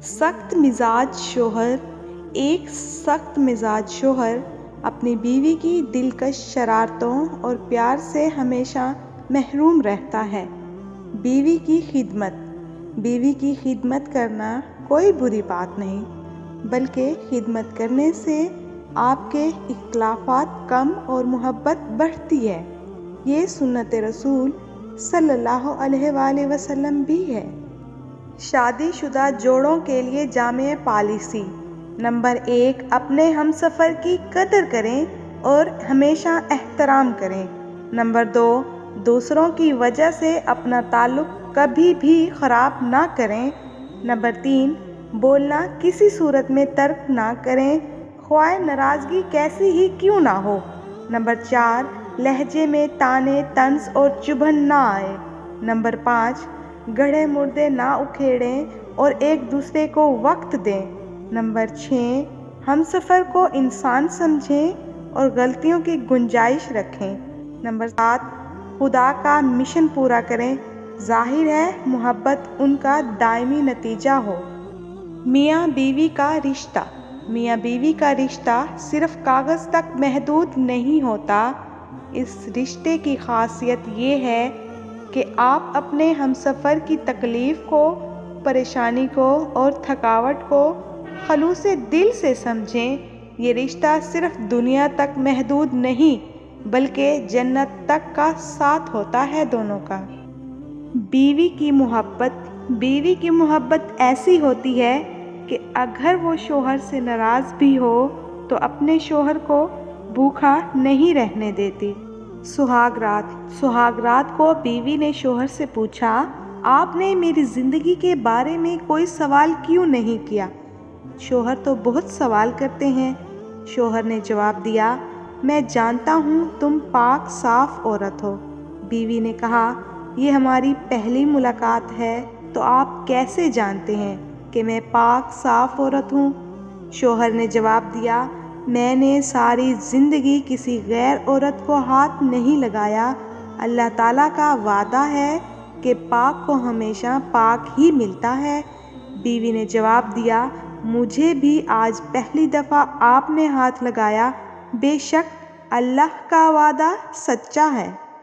سخت مزاج شوہر ایک سخت مزاج شوہر اپنی بیوی کی دلکش شرارتوں اور پیار سے ہمیشہ محروم رہتا ہے۔ بیوی کی خدمت کرنا کوئی بری بات نہیں، بلکہ خدمت کرنے سے آپ کے اختلافات کم اور محبت بڑھتی ہے۔ یہ سنت رسول صلی اللہ علیہ وآلہ وسلم بھی ہے۔ شادی شدہ جوڑوں کے لیے جامع پالیسی۔ نمبر 1، اپنے ہمسفر کی قدر کریں اور ہمیشہ احترام کریں۔ نمبر 2، دوسروں کی وجہ سے اپنا تعلق کبھی بھی خراب نہ کریں۔ نمبر 3، بولنا کسی صورت میں ترک نہ کریں، خواہ ناراضگی کیسی ہی کیوں نہ ہو۔ نمبر 4، لہجے میں طعنے طنز اور چبھن نہ آئے۔ نمبر 5، گڑھے مردے نہ اکھیڑیں اور ایک دوسرے کو وقت دیں۔ نمبر 6، ہمسفر کو انسان سمجھیں اور غلطیوں کی گنجائش رکھیں۔ نمبر 7، خدا کا مشن پورا کریں، ظاہر ہے محبت ان کا دائمی نتیجہ ہو۔ میاں بیوی کا رشتہ۔ میاں بیوی کا رشتہ صرف کاغذ تک محدود نہیں ہوتا۔ اس رشتے کی خاصیت یہ ہے کہ آپ اپنے ہمسفر کی تکلیف کو، پریشانی کو اور تھکاوٹ کو خلوص دل سے سمجھیں۔ یہ رشتہ صرف دنیا تک محدود نہیں بلکہ جنت تک کا ساتھ ہوتا ہے دونوں کا۔ بیوی کی محبت ایسی ہوتی ہے کہ اگر وہ شوہر سے ناراض بھی ہو تو اپنے شوہر کو بھوکا نہیں رہنے دیتی۔ سہاگ رات کو بیوی نے شوہر سے پوچھا، آپ نے میری زندگی کے بارے میں کوئی سوال کیوں نہیں کیا؟ شوہر تو بہت سوال کرتے ہیں۔ شوہر نے جواب دیا، میں جانتا ہوں تم پاک صاف عورت ہو۔ بیوی نے کہا، یہ ہماری پہلی ملاقات ہے تو آپ کیسے جانتے ہیں کہ میں پاک صاف عورت ہوں؟ شوہر نے جواب دیا، میں نے ساری زندگی کسی غیر عورت کو ہاتھ نہیں لگایا۔ اللہ تعالیٰ کا وعدہ ہے کہ پاک کو ہمیشہ پاک ہی ملتا ہے۔ بیوی نے جواب دیا، مجھے بھی آج پہلی دفعہ آپ نے ہاتھ لگایا۔ بے شک اللہ کا وعدہ سچا ہے۔